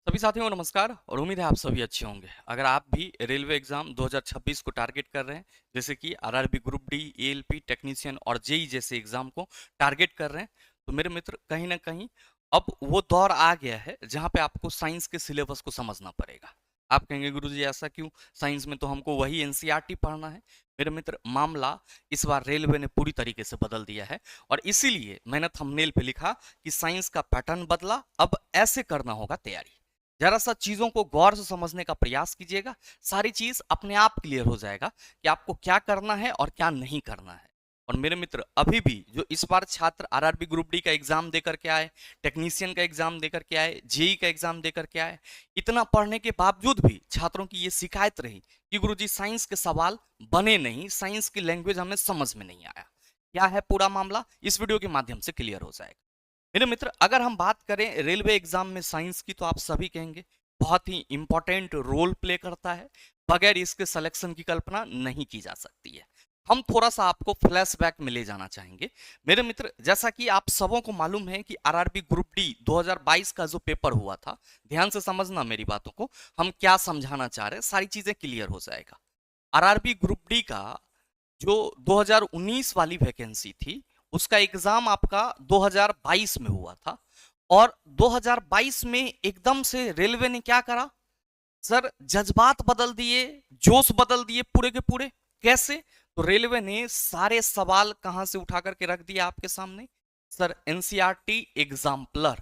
सभी साथियों को नमस्कार और उम्मीद है आप सभी अच्छे होंगे। अगर आप भी रेलवे एग्जाम 2026 को टारगेट कर रहे हैं, जैसे कि RRB group D, ALP technician और जेई जैसे एग्जाम को टारगेट कर रहे हैं, तो मेरे मित्र कहीं ना कहीं अब वो दौर आ गया है जहां पे आपको साइंस के सिलेबस को समझना पड़ेगा। आप कहेंगे गुरुजी ऐसा क्यों, साइंस में तो हमको वही एनसीईआरटी पढ़ना है। मेरे मित्र, मामला इस बार रेलवे ने पूरी तरीके से बदल दिया है और इसीलिए मैंने थंबनेल पे लिखा कि साइंस का पैटर्न बदला, अब ऐसे करना होगा तैयारी। जरा सा चीजों को गौर से समझने का प्रयास कीजिएगा, सारी चीज अपने आप क्लियर हो जाएगा कि आपको क्या करना है और क्या नहीं करना है। और मेरे मित्र, अभी भी जो इस बार छात्र आरआरबी ग्रुप डी का एग्जाम देकर के आए, टेक्नीशियन का एग्जाम देकर के आए, जेई का एग्जाम देकर के आए, इतना पढ़ने के बावजूद भी छात्रों की ये शिकायत रही कि गुरुजी साइंस के सवाल बने नहीं, साइंस की लैंग्वेज हमें समझ में नहीं आया। क्या है पूरा मामला, इस वीडियो के माध्यम से क्लियर हो जाएगा। मेरे मित्र, अगर हम बात करें रेलवे एग्जाम में साइंस की, तो आप सभी कहेंगे बहुत ही इंपॉर्टेंट रोल प्ले करता है, बगैर इसके सिलेक्शन की कल्पना नहीं की जा सकती है। हम थोड़ा सा आपको फ्लैशबैक में ले जाना चाहेंगे। मेरे मित्र, जैसा कि आप सबों को मालूम है कि आरआरबी ग्रुप डी 2022 का जो पेपर हुआ था, ध्यान से समझना मेरी बातों को, हम क्या समझाना चाह रहे हैं, सारी चीजें क्लियर हो जाएगा। आरआरबी ग्रुप डी का जो 2019 वाली वैकेंसी थी, उसका एग्जाम आपका 2022 में हुआ था और 2022 में एकदम से रेलवे ने क्या करा सर, जज्बात बदल दिए, जोश बदल दिए पूरे के पूरे। कैसे? तो रेलवे ने सारे सवाल कहां से उठा करके रख दिया आपके सामने सर, एनसीईआरटी एग्जाम्पलर।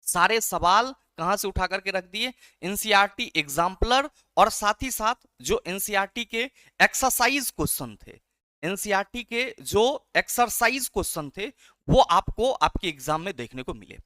सारे सवाल कहां से उठा करके रख दिए, एनसीईआरटी एग्जाम्पलर। और साथ ही साथ जो एनसीईआरटी के एक्सरसाइज क्वेश्चन थे, एनसीईआरटी के जो एक्सरसाइज क्वेश्चन थे, वो आपको आपके एग्जाम में देखने को मिले।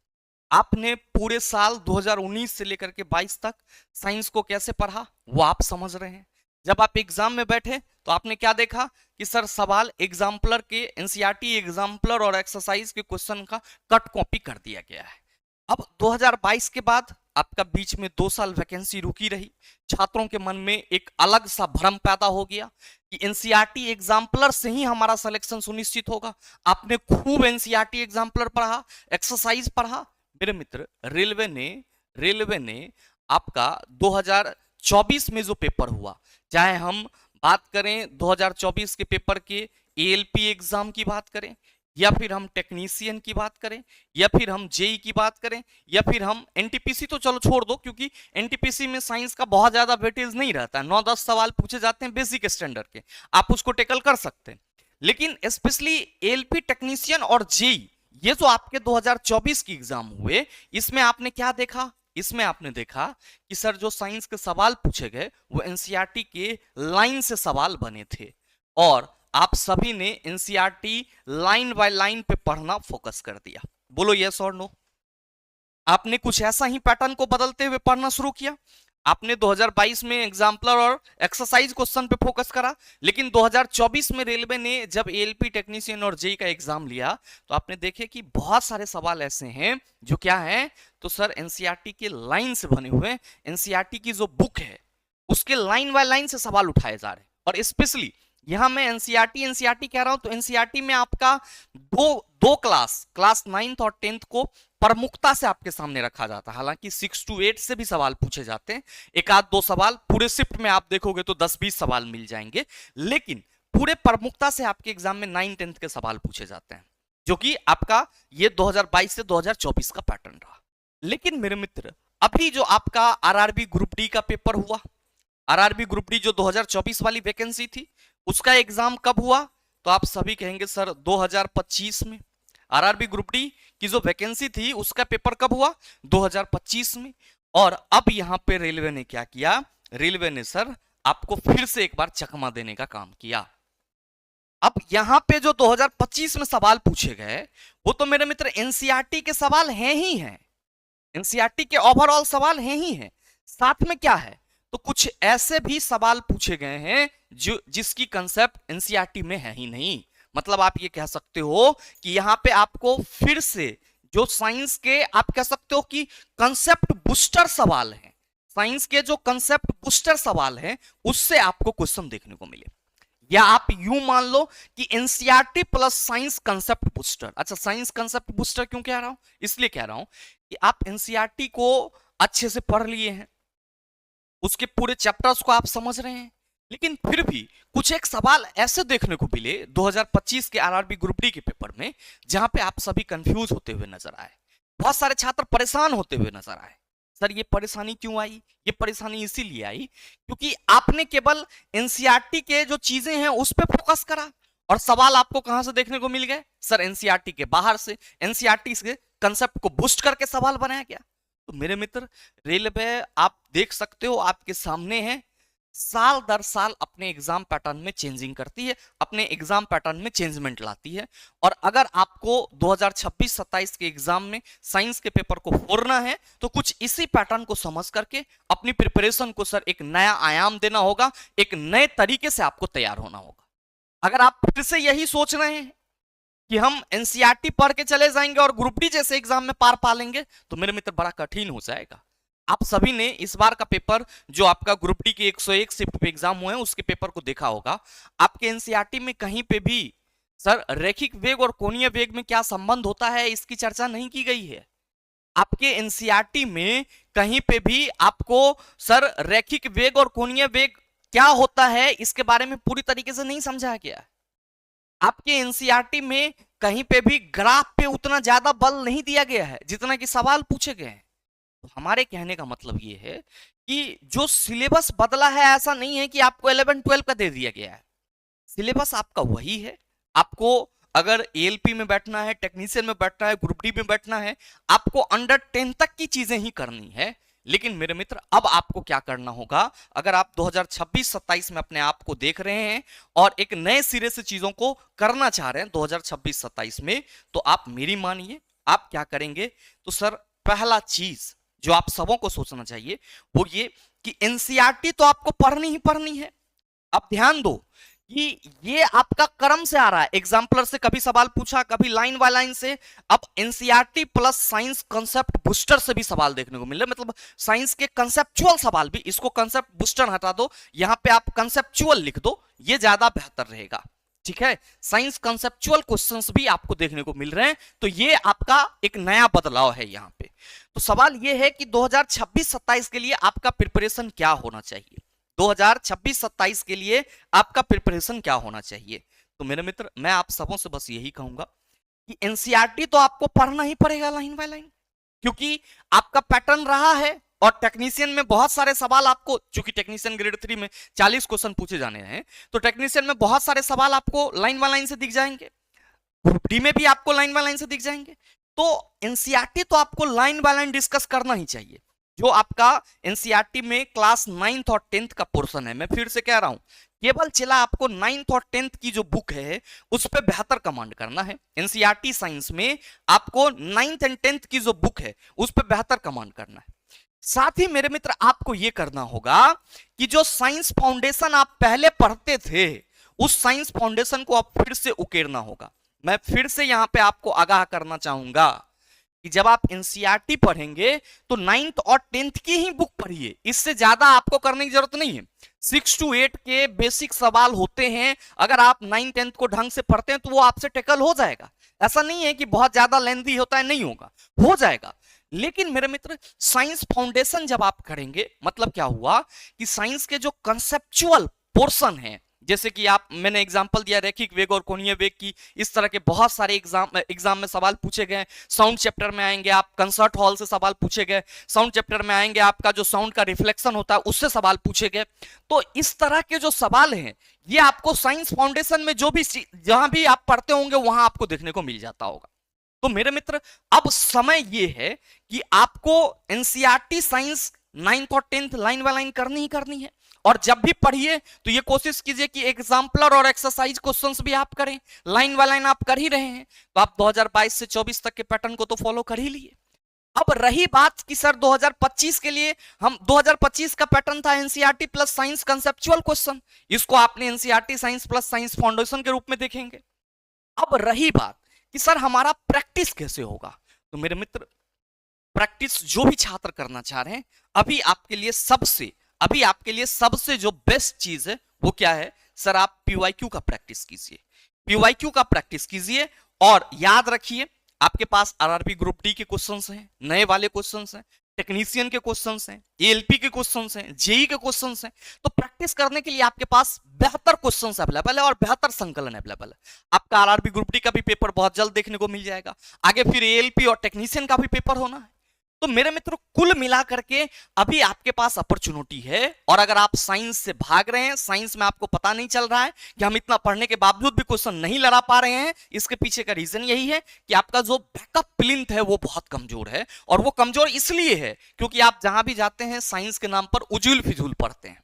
आपने पूरे साल 2019 से लेकर के 22 तक साइंस को कैसे पढ़ा वो आप समझ रहे हैं। जब आप एग्जाम में बैठे तो आपने क्या देखा कि सर, सवाल एग्जाम्पलर के, एनसीईआरटी एग्जाम्पलर और एक्सरसाइज के क्वेश्चन का कट कॉपी कर दिया गया है। अब 2022 के बाद आपका बीच में 2 साल वैकेंसी रुकी रही। छात्रों के मन में एक अलग सा भ्रम पैदा हो गया कि एनसीईआरटी एग्जाम्पलर से ही हमारा सिलेक्शन सुनिश्चित होगा। आपने खूब एनसीईआरटी एग्जाम्पलर पढ़ा, एक्सरसाइज पढ़ा। मेरे मित्र, रेलवे ने आपका 2024 में जो पेपर हुआ, चाहे हम बात करें 2024 के पेपर के एएलपी एग्जाम की बात करें, या फिर हम टेक्नीशियन की बात करें, या फिर हम जेई की बात करें, या फिर हम एनटीपीसी, तो चलो छोड़ दो, क्योंकि एनटीपीसी में साइंस का बहुत ज्यादा वेटेज नहीं रहता है, 9-10 सवाल पूछे जाते हैं बेसिक स्टैंडर्ड के, आप उसको टेकल कर सकते हैं। लेकिन स्पेशली एएलपी टेक्नीशियन और जेई, ये जो आपके 2024 की एग्जाम हुए, इसमें आपने क्या देखा? इसमें आपने देखा कि सर, जो साइंस के सवाल पूछे गए वो एनसीईआरटी के लाइन से सवाल बने थे और आप सभी ने एनसीईआरटी लाइन बाय लाइन पे पढ़ना फोकस कर दिया। बोलो यस और नो। आपने कुछ ऐसा ही पैटर्न को बदलते हुए पढ़ना शुरू किया। आपने 2022 में एग्जाम्पलर और एक्सरसाइज क्वेश्चन पे फोकस करा, लेकिन 2024 में रेलवे ने जब एएलपी टेक्नीशियन और जेई का एग्जाम लिया तो आपने देखे कि बहुत सारे सवाल ऐसे हैं जो क्या है, तो सर एनसीईआरटी के लाइन से बने हुए, एनसीईआरटी की जो बुक है उसके लाइन बाय लाइन से सवाल उठाए जा रहे हैं। और स्पेशली यहां मैं एनसीईआरटी कह रहा हूं, तो एनसीईआरटी में आपका दो क्लास 9th और 10th को प्रमुखता से आपके सामने रखा जाता है। हालांकि 6 to 8 से भी सवाल पूछे जाते हैं, एक आध दो सवाल पूरे शिफ्ट में आप देखोगे तो 10-20 सवाल मिल जाएंगे, लेकिन पूरे प्रमुखता से आपके एग्जाम में 9-10th के सवाल पूछे जाते हैं, जो कि आपका ये 2022 से 2024 का पैटर्न रहा। लेकिन मेरे मित्र, अभी जो आपका आरआरबी ग्रुप डी का पेपर हुआ, आरआरबी ग्रुप डी जो 2024 वाली वैकेंसी थी, उसका एग्जाम कब हुआ? तो आप सभी कहेंगे सर 2025 में। आरआरबी ग्रुप डी की जो वैकेंसी थी उसका पेपर कब हुआ? 2025 में। और अब यहां पे रेलवे ने क्या किया? रेलवे ने सर आपको फिर से एक बार चकमा देने का काम किया। अब यहां पे जो 2025 में सवाल पूछे गए वो तो मेरे मित्र एनसीईआरटी के सवाल हैं ही हैं, एनसीईआरटी के ओवरऑल सवाल हैं ही हैं। साथ में क्या है, तो कुछ ऐसे भी सवाल पूछे गए हैं जो जिसकी कंसेप्ट एनसीईआरटी में है ही नहीं। मतलब आप ये कह सकते हो कि यहां पे आपको फिर से जो साइंस के, आप कह सकते हो कि कंसेप्ट बूस्टर सवाल हैं, साइंस के जो कंसेप्ट बूस्टर सवाल हैं उससे आपको क्वेश्चन देखने को मिले। या आप यूं मान लो कि NCERT plus science concept booster. अच्छा, साइंस कंसेप्ट बूस्टर क्यों कह रहा हूं? इसलिए कह रहा हूं कि आप एनसीईआरटी को अच्छे से पढ़ लिए हैं, उसके पूरे चैप्टर्स को आप समझ रहे हैं, लेकिन फिर भी कुछ एक सवाल ऐसे देखने को मिले 2025 के आरआरबी ग्रुप डी के पेपर में जहां पे आप सभी कंफ्यूज होते हुए नजर आए, बहुत सारे छात्र परेशान होते हुए नजर आए। सर ये परेशानी क्यों आई? ये परेशानी इसीलिए आई क्योंकि आपने केवल एनसीईआरटी के जो चीजें हैं उस पर फोकस करा, और सवाल आपको कहां से देखने को मिल गए? सर एनसीईआरटी के बाहर से, एनसीईआरटी के कंसेप्ट को बूस्ट करके सवाल बनाया गया। तो मेरे मित्र, रेलवे आप देख सकते हो आपके सामने है, साल दर साल अपने एग्जाम पैटर्न में चेंजिंग करती है, अपने एग्जाम पैटर्न में चेंजमेंट लाती है। और अगर आपको 2026-27 के एग्जाम में साइंस के पेपर को फोड़ना है तो कुछ इसी पैटर्न को समझ करके अपनी प्रिपरेशन को सर एक नया आयाम देना होगा, एक नए तरीके से आपको तैयार होना होगा। अगर आप फिर से यही सोच रहे हैं कि हम एनसीईआरटी पढ़ के चले जाएंगे और ग्रुप डी जैसे एग्जाम में पार पा लेंगे, तो मेरे मित्र बड़ा कठिन हो जाएगा। आप सभी ने इस बार का पेपर जो आपका ग्रुप डी के 101 शिफ्ट पे एग्जाम हुए हैं उसके पेपर को देखा होगा। आपके एनसीईआरटी में कहीं पे भी सर रैखिक वेग और कोणीय वेग में क्या संबंध होता है इसकी चर्चा नहीं की गई है। आपके एनसीईआरटी में कहीं पे भी आपको सर रैखिक वेग और कोणीय वेग क्या होता है इसके बारे में पूरी तरीके से नहीं समझाया गया। आपके एनसीईआरटी में कहीं पे भी ग्राफ पे उतना ज्यादा बल नहीं दिया गया है जितना कि सवाल पूछे गए हैं। तो हमारे कहने का मतलब ये है कि जो सिलेबस बदला है ऐसा नहीं है कि आपको 11-12 का दे दिया गया है, सिलेबस आपका वही है। आपको अगर एएलपी में बैठना है, टेक्नीशियन में बैठना है, ग्रुप डी में बैठना है, आपको अंडर 10 तक की चीजें ही करनी है। लेकिन मेरे मित्र अब आपको क्या करना होगा, अगर आप 2026-27 में अपने आप को देख रहे हैं और एक नए सिरे से चीजों को करना चाह रहे हैं 2026-27 में, तो आप मेरी मानिए आप क्या करेंगे। तो सर पहला चीज जो आप सबों को सोचना चाहिए वो ये कि एनसीईआरटी तो आपको पढ़नी ही पढ़नी है। अब ध्यान दो कि ये आपका क्रम से आ रहा है, एग्जाम्पलर से कभी सवाल पूछा, कभी लाइन बाय लाइन से, अब NCERT plus science concept booster से भी सवाल देखने को मिल रहे, मतलब साइंस के कंसेप्चुअल सवाल भी, इसको कंसेप्ट बूस्टर हटा दो, यहां पे आप कंसेप्चुअल लिख दो, ये ज्यादा बेहतर रहेगा। ठीक है, साइंस कंसेप्चुअल क्वेश्चंस भी आपको देखने को मिल रहे हैं, तो ये आपका एक नया बदलाव है यहां पे। तो सवाल ये है कि 2026-27 के लिए आपका प्रिपरेशन क्या होना चाहिए, 2026-27 के लिए आपका प्रिपरेशन क्या होना चाहिए। तो मेरे मित्र मैं आप सबों से बस यही कहूंगा कि एनसीईआरटी तो आपको पढ़ना ही पड़ेगा लाइन बाय लाइन, क्योंकि आपका पैटर्न रहा है। और टेक्नीशियन में बहुत सारे सवाल आपको, चूंकि टेक्नीशियन ग्रेड 3 में 40 क्वेश्चन पूछे जाने हैं, तो टेक्नीशियन में बहुत सारे सवाल आपको लाइन बाय लाइन से दिख जाएंगे, ग्रुप डी में भी आपको लाइन बाय लाइन से दिख जाएंगे। तो एनसीईआरटी तो आपको लाइन बाय लाइन डिस्कस करना ही चाहिए। जो आपका एनसीईआरटी में क्लास 9th और 10th का पोर्शन है, मैं फिर से कह रहा हूं, केवल चला आपको 9th और 10th की जो बुक है उस पर बेहतर कमांड करना है। एनसीईआरटी साइंस में आपको 9th एंड 10th की जो बुक है उस पर बेहतर कमांड करना है। साथ ही मेरे मित्र आपको यह करना होगा कि जो साइंस फाउंडेशन आप पहले पढ़ते थे उस साइंस फाउंडेशन को आप फिर से उकेरना होगा। मैं फिर से यहां पे आपको आगाह करना चाहूंगा कि जब आप एनसीईआरटी पढ़ेंगे तो 9th और 10th की ही बुक पढ़िए, इससे ज्यादा आपको करने की जरूरत नहीं है। 6 to 8 के बेसिक सवाल होते हैं, अगर आप 9th-10th को ढंग से पढ़ते हैं तो वो आपसे टैकल हो जाएगा। ऐसा नहीं है कि बहुत ज्यादा लेंथी होता है, नहीं होगा, हो जाएगा। लेकिन मेरे मित्र साइंस फाउंडेशन जब आप करेंगे, मतलब क्या हुआ कि साइंस के जो कंसेप्चुअल पोर्शन है, जैसे कि आप, मैंने एग्जांपल दिया रैखिक वेग और कोणीय वेग की, इस तरह के बहुत सारे एग्जाम में सवाल पूछे गए। साउंड चैप्टर में आएंगे आप, कंसर्ट हॉल से सवाल पूछे गए। साउंड चैप्टर में आएंगे आपका जो साउंड का रिफ्लेक्शन होता है उससे सवाल पूछे गए। तो इस तरह के जो सवाल हैं ये आपको साइंस फाउंडेशन में जो भी जहां भी आप पढ़ते होंगे वहां आपको देखने को मिल जाता होगा। तो मेरे मित्र अब समय ये है कि आपको एनसीईआरटी साइंस 9th और 10th लाइन बाय लाइन करनी ही करनी है। और जब भी पढ़िए तो ये कोशिश कीजिए कि एग्जाम्पलर और एक्सरसाइज क्वेश्चंस भी आप करें, लाइन बाय लाइन आप कर ही रहे हैं तो आप 2022 से 24 तक के पैटर्न को तो फॉलो कर ही लिए। अब रही बात कि सर 2025 के लिए, हम 2025 का पैटर्न था NCERT plus science conceptual question, इसको आपने NCERT science plus science foundation के रूप में देखेंगे। अब रही बात कि सर हमारा प्रैक्टिस कैसे होगा, तो मेरे मित्र प्रैक्टिस जो भी छात्र करना चाह रहे हैं, अभी आपके लिए सबसे जो बेस्ट चीज है वो क्या है सर, आप पीवाईक्यू का प्रैक्टिस कीजिए। पीवाईक्यू का प्रैक्टिस कीजिए और याद रखिए आपके पास आरआरबी ग्रुप डी के क्वेश्चंस हैं, नए वाले क्वेश्चंस हैं। टेक्नीशियन के क्वेश्चंस हैं, एएलपी के क्वेश्चंस हैं, जेई के क्वेश्चंस हैं। तो प्रैक्टिस करने के लिए आपके पास बेहतर क्वेश्चंस अवेलेबल है और बेहतर संकलन अवेलेबल है। आपका आरआरबी ग्रुप डी का भी पेपर बहुत जल्द देखने को मिल जाएगा, आगे फिर एएलपी और टेक्नीशियन का भी पेपर होना है। तो मेरे मित्रों, कुल मिलाकर के अभी आपके पास अपॉर्चुनिटी है। और अगर आप साइंस से भाग रहे हैं, साइंस में आपको पता नहीं चल रहा है कि हम इतना पढ़ने के बावजूद भी क्वेश्चन नहीं लड़ा पा रहे हैं, इसके पीछे का रीजन यही है कि आपका जो बैकअप प्लिंथ है वो बहुत कमजोर है। और वो कमजोर इसलिए है क्योंकि आप जहां भी जाते हैं साइंस के नाम पर उजूल फिजूल पढ़ते हैं।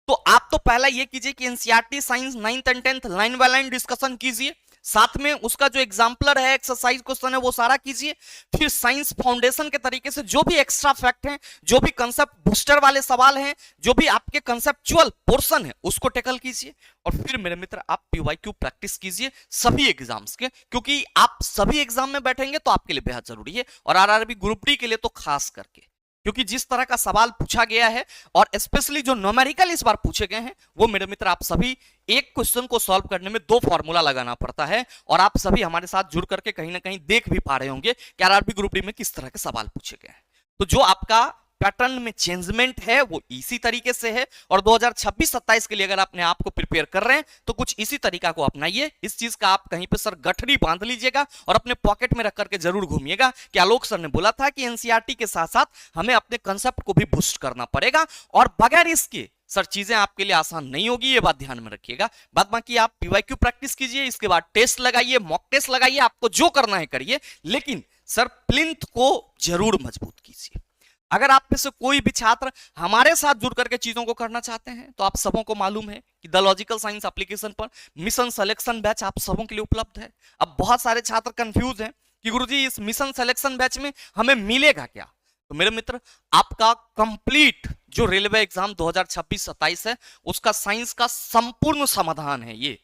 तो आप तो पहला ये कीजिए कि NCERT science 9th and 10th line by line discussion कीजिए, साथ में उसका जो एग्जाम्पलर है, एक्सरसाइज क्वेश्चन है, वो सारा कीजिए। फिर साइंस फाउंडेशन के तरीके से जो भी एक्स्ट्रा फैक्ट हैं, जो भी कंसेप्ट बूस्टर वाले सवाल हैं, जो भी आपके कंसेप्चुअल पोर्शन है, उसको टेकल कीजिए। और फिर मेरे मित्र आप पीवाईक्यू प्रैक्टिस कीजिए सभी एग्जाम्स के, क्योंकि आप सभी एग्जाम में बैठेंगे तो आपके लिए बेहद जरूरी है, और आरआरबी ग्रुप डी के लिए तो खास करके, क्योंकि जिस तरह का सवाल पूछा गया है और स्पेशली जो न्यूमेरिकल इस बार पूछे गए हैं, वो मेरे मित्र आप सभी एक क्वेश्चन को सॉल्व करने में 2 फॉर्मूला लगाना पड़ता है। और आप सभी हमारे साथ जुड़ करके कहीं ना कहीं देख भी पा रहे होंगे कि आरआरबी ग्रुप डी में किस तरह के सवाल पूछे गए हैं। तो जो आपका पैटर्न में चेंजमेंट है वो इसी तरीके से है। और 2026-27 के लिए अगर अपने आप को प्रिपेयर कर रहे हैं तो कुछ इसी तरीका को अपनाइए। इस चीज का आप कहीं पे सर गठरी बांध लीजिएगा और अपने पॉकेट में रख करके जरूर घूमिएगा कि आलोक सर ने बोला था कि एनसीईआरटी के साथ साथ हमें अपने कंसेप्ट को भी बूस्ट करना पड़ेगा, और बगैर इसके सर चीजें आपके लिए आसान नहीं होगी, ये बात ध्यान में रखिएगा। बाद बाकी आप पीवाईक्यू प्रैक्टिस कीजिए, इसके बाद टेस्ट लगाइए, मॉक टेस्ट लगाइए, आपको जो करना है करिए, लेकिन सर प्लिंथ को जरूर मजबूत कीजिए। अगर आप में से कोई भी छात्र हमारे साथ जुड़ करके चीजों को करना चाहते हैं तो आप सबों को मालूम है कि द लॉजिकल साइंस एप्लीकेशन पर मिशन सिलेक्शन बैच आप सबों के लिए उपलब्ध है। अब बहुत सारे छात्र कंफ्यूज हैं कि गुरुजी इस मिशन सिलेक्शन बैच में हमें मिलेगा क्या। तो मेरे मित्र, आपका कंप्लीट जो रेलवे एग्जाम 2026-27 है उसका साइंस का संपूर्ण समाधान है ये।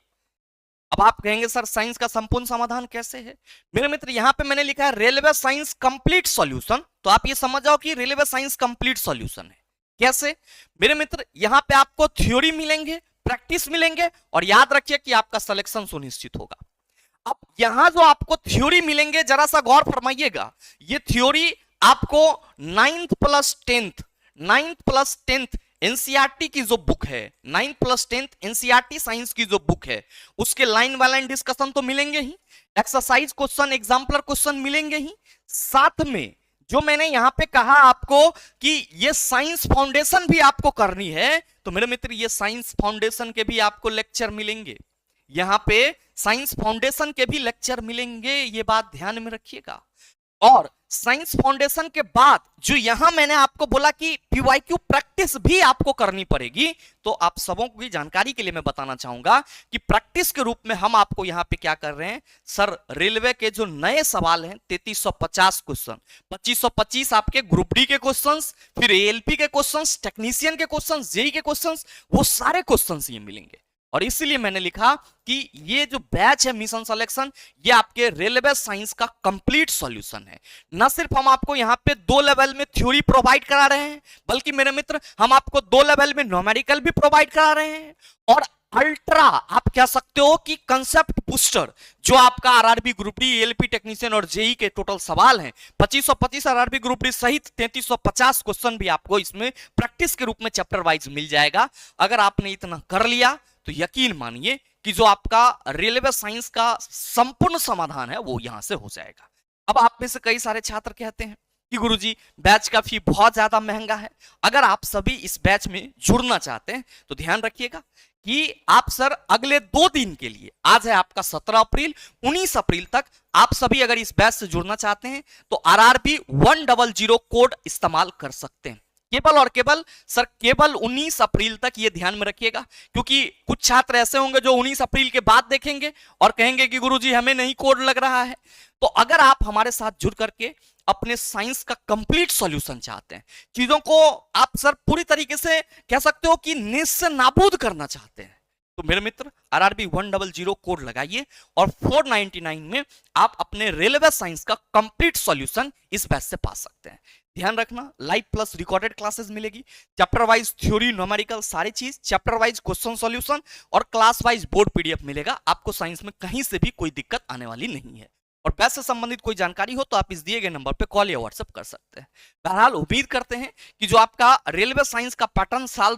अब आप कहेंगे सर साइंस का संपूर्ण समाधान कैसे है। मेरे मित्र, यहां पे मैंने लिखा है रेलवे साइंस कंप्लीट सॉल्यूशन, तो आप ये समझ जाओ कि रेलवे साइंस कंप्लीट सॉल्यूशन है। कैसे मेरे मित्र, यहां पे आपको थ्योरी मिलेंगे, प्रैक्टिस मिलेंगे, और याद रखिए कि आपका सिलेक्शन सुनिश्चित होगा। अब यहां जो आपको थ्योरी मिलेंगे, जरा सा गौर फरमाइएगा, ये थ्योरी आपको 9th+10th एनसीईआरटी की जो बुक है, 9th+10th एनसीईआरटी साइंस की जो बुक है, उसके लाइन बाय लाइन डिस्कशन तो मिलेंगे ही, एक्सरसाइज क्वेश्चन, एग्जाम्पलर क्वेश्चन मिलेंगे ही, साथ में जो मैंने यहां पे कहा आपको कि ये साइंस फाउंडेशन भी आपको करनी है, तो मेरे मित्र ये साइंस फाउंडेशन के भी आपको लेक्चर मिलेंगे। यहां पे साइंस फाउंडेशन के भी लेक्चर मिलेंगे, ये बात ध्यान में रखिएगा। और साइंस फाउंडेशन के बाद जो यहां मैंने आपको बोला कि पीवाईक्यू प्रैक्टिस भी आपको करनी पड़ेगी, तो आप सबों की जानकारी के लिए मैं बताना चाहूंगा कि प्रैक्टिस के रूप में हम आपको यहां पे क्या कर रहे हैं सर, रेलवे के जो नए सवाल हैं 3350 क्वेश्चन, 2525 आपके ग्रुप डी के क्वेश्चंस, फिर एएलपी के क्वेश्चंस, टेक्नीशियन के क्वेश्चंस, जेई के क्वेश्चंस, वो सारे क्वेश्चंस ये मिलेंगे। और इसलिए मैंने लिखा कि ये जो बैच है मिशन सिलेक्शन, ये आपके रेलवे साइंस का कंप्लीट सॉल्यूशन है। न सिर्फ हम आपको यहाँ पे 2 लेवल में थ्योरी प्रोवाइड करा रहे हैं, बल्कि मेरे मित्र हम आपको 2 लेवल में न्यूमेरिकल भी प्रोवाइड करा रहे हैं, और अल्ट्रा आप कह सकते हो कि कंसेप्ट बूस्टर जो आपका RRB group D, ALP, technician और जेई के टोटल सवाल हैं 2525 आरआरबी ग्रुप डी सहित 3350 क्वेश्चन भी आपको इसमें प्रैक्टिस के रूप में चैप्टर वाइज मिल जाएगा। अगर आपने इतना कर लिया तो यकीन मानिए कि जो आपका रेलवे साइंस का संपूर्ण समाधान है वो यहां से हो जाएगा। अब आप में से कई सारे छात्र कहते हैं कि गुरुजी बैच का फी बहुत ज्यादा महंगा है। अगर आप सभी इस बैच में जुड़ना चाहते हैं तो ध्यान रखिएगा कि आप सर अगले 2 दिन के लिए, आज है आपका 17 अप्रैल, 19 अप्रैल तक आप सभी अगर इस बैच से जुड़ना चाहते हैं तो आरआरबी 100 कोड इस्तेमाल कर सकते हैं। केवल और केवल सर केवल 19 अप्रैल तक, ये ध्यान में रखिएगा, क्योंकि कुछ छात्र ऐसे होंगे जो 19 अप्रैल के बाद देखेंगे और कहेंगे कि गुरुजी हमें नहीं कोड लग रहा है। तो अगर आप हमारे साथ जुड़ करके अपने साइंस का कंप्लीट सॉल्यूशन चाहते हैं, चीजों को आप सर पूरी तरीके से कह सकते हो कि निस्स नाबूद करना चाहते हैं, तो मेरे मित्र आरआरबी 100 कोड लगाइए और 499 में आप अपने रेलवे साइंस का कंप्लीट सॉल्यूशन इस बैच से पा सकते हैं। ध्यान रखना, लाइव प्लस रिकॉर्डेड क्लासेस मिलेगी, चैप्टर वाइज थ्योरी, न्यूमेरिकल सारी चीज, चैप्टर वाइज क्वेश्चन सॉल्यूशन और क्लास वाइज बोर्ड पीडीएफ मिलेगा। आपको साइंस में कहीं से भी कोई दिक्कत आने वाली नहीं है। और बैच से संबंधित कोई जानकारी हो तो आप इस दिए गए नंबर पे कॉल या व्हाट्सएप कर सकते हैं। बहरहाल उम्मीद करते हैं कि जो आपका रेलवे साइंस का पैटर्न साल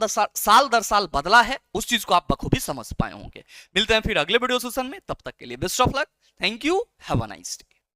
दर साल बदला है, उस चीज को आप बखूबी समझ पाए होंगे। मिलते हैं फिर अगले वीडियो सेशन में, तब तक के लिए best of luck. Thank you, have a nice day.